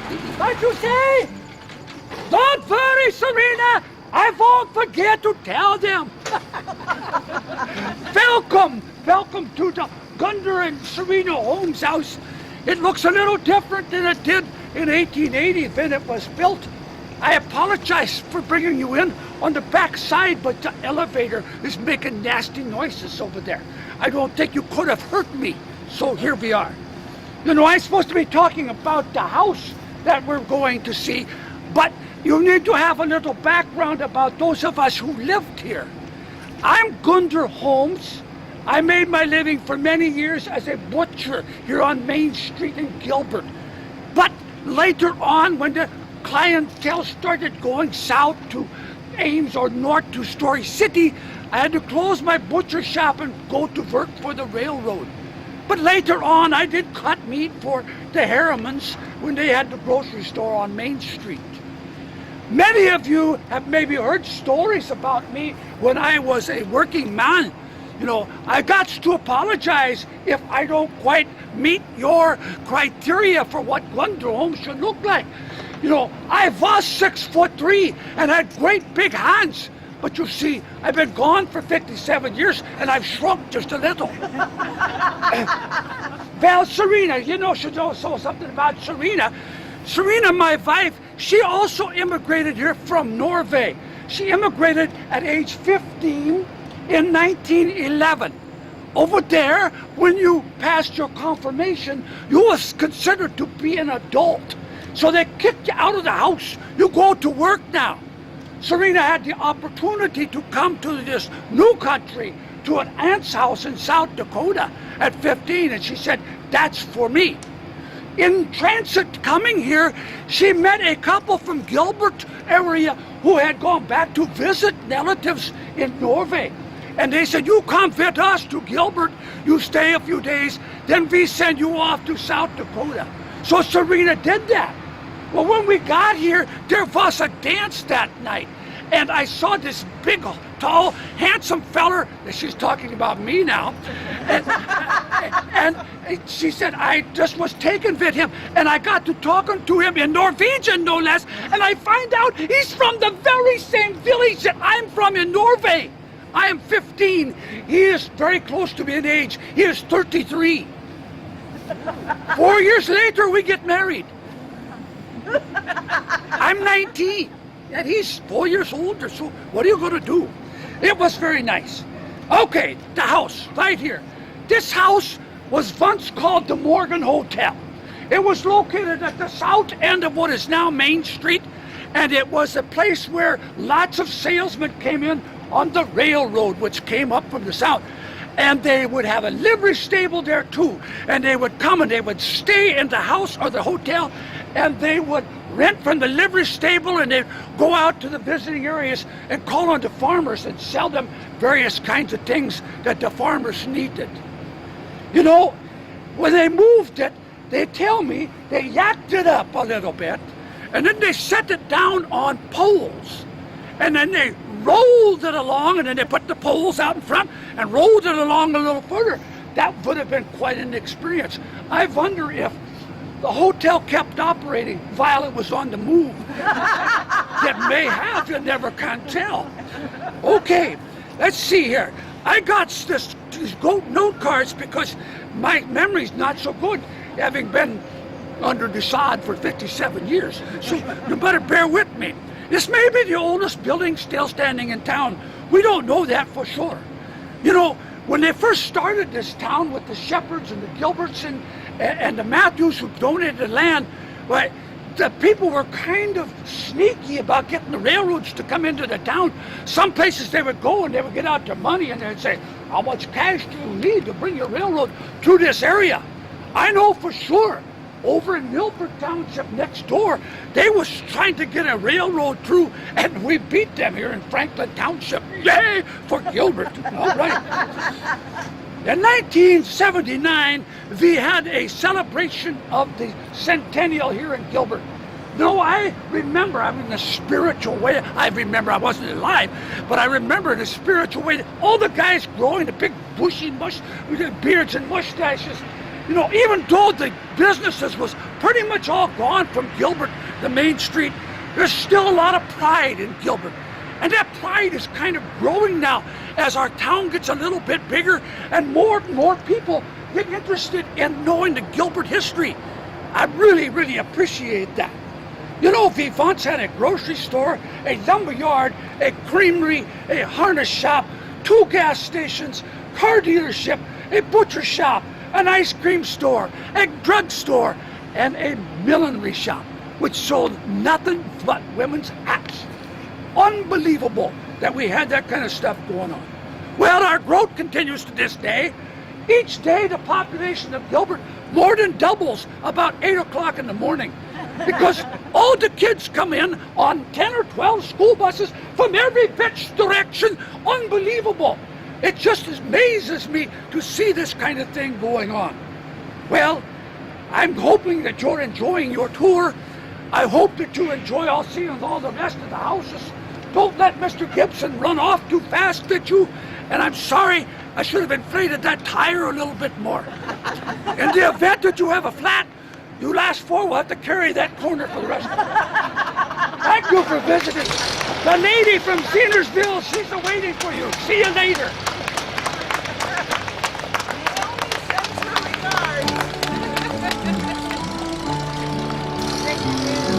What you say? Don't worry, Serena. I won't forget to tell them. Welcome to the Gunder and Serena Holmes house. It looks a little different than it did in 1880 when it was built. I apologize for bringing you in on the back side, but the elevator is making nasty noises over there. I don't think you could have hurt me, so here we are. You know, I'm supposed to be talking about the house that we're going to see, but you need to have a little background about those of us who lived here. I'm Gunder Holmes. I made my living for many years as a butcher here on Main Street in Gilbert. But later on, when the clientele started going south to Ames or north to Story City, I had to close my butcher shop and go to work for the railroad. But later on, I did cut meat for the Harrimans when they had the grocery store on Main Street. Many of you have maybe heard stories about me when I was a working man. You know, I got to apologize if I don't quite meet your criteria for what Gunder Holmes should look like. You know, I was 6'3" and had great big hands. But you see, I've been gone for 57 years and I've shrunk just a little. Well, Serena, you know, should also something about Serena. Serena, my wife, she also immigrated here from Norway. She immigrated at age 15 in 1911. Over there, when you passed your confirmation, you was considered to be an adult. So they kicked you out of the house. You go to work now. Serena had the opportunity to come to this new country, to an aunt's house in South Dakota at 15, and she said, that's for me. In transit coming here, she met a couple from Gilbert area who had gone back to visit relatives in Norway. And they said, you come with us to Gilbert, you stay a few days, then we send you off to South Dakota. So Serena did that. Well, when we got here, there was a dance that night. And I saw this big, tall, handsome feller, she's talking about me now, and she said, I just was taken with him, and I got to talking to him in Norwegian, no less, and I find out he's from the very same village that I'm from in Norway. I am 15. He is very close to me in age. He is 33. 4 years later, we get married. I'm 19, and he's 4 years older, so what are you going to do? It was very nice. Okay, the house, right here. This house was once called the Morgan Hotel. It was located at the south end of what is now Main Street, and it was a place where lots of salesmen came in on the railroad, which came up from the south. And they would have a livery stable there too. And they would come and they would stay in the house or the hotel, and they would rent from the livery stable, and they'd go out to the visiting areas and call on the farmers and sell them various kinds of things that the farmers needed. You know, when they moved it, they tell me they yacked it up a little bit, and then they set it down on poles. And then they rolled it along, and then they put the poles out in front and rolled it along a little further. That would have been quite an experience. I wonder if the hotel kept operating while it was on the move. It may have, you never can tell. Okay, let's see here. I got these note cards because my memory's not so good, having been under the sod for 57 years. So you better bear with me. This may be the oldest building still standing in town. We don't know that for sure. You know, when they first started this town with the Shepherds and the Gilberts and the Matthews who donated the land, well, the people were kind of sneaky about getting the railroads to come into the town. Some places they would go and they would get out their money and they'd say, how much cash do you need to bring your railroad through this area? I know for sure. Over in Milford Township next door, they was trying to get a railroad through, and we beat them here in Franklin Township. Yay for Gilbert. All right. In 1979, we had a celebration of the centennial here in Gilbert. No, I remember, I mean, in a spiritual way, I wasn't alive, but I remember in a spiritual way, all the guys growing the big bushy beards and mustaches. You know, even though the businesses was pretty much all gone from Gilbert, the main street. There's still a lot of pride in Gilbert. And that pride is kind of growing now as our town gets a little bit bigger and more people get interested in knowing the Gilbert history. I really, really appreciate that. You know, we once had a grocery store, a lumber yard, a creamery, a harness shop, 2 gas stations, car dealership, a butcher shop, an ice cream store, a drugstore, and a millinery shop, which sold nothing but women's hats. Unbelievable that we had that kind of stuff going on. Well, our growth continues to this day. Each day the population of Gilbert more than doubles about 8 o'clock in the morning, because all the kids come in on 10 or 12 school buses from every which direction. Unbelievable. It just amazes me to see this kind of thing going on. Well, I'm hoping that you're enjoying your tour. I hope that you enjoy all seeing all the rest of the houses. Don't let Mr. Gibson run off too fast at you. And I'm sorry, I should have inflated that tire a little bit more. In the event that you have a flat, you last 4 will have to carry that corner for the rest of it. Thank you for visiting. The lady from Zenersville, she's waiting for you. See you later. Thank you.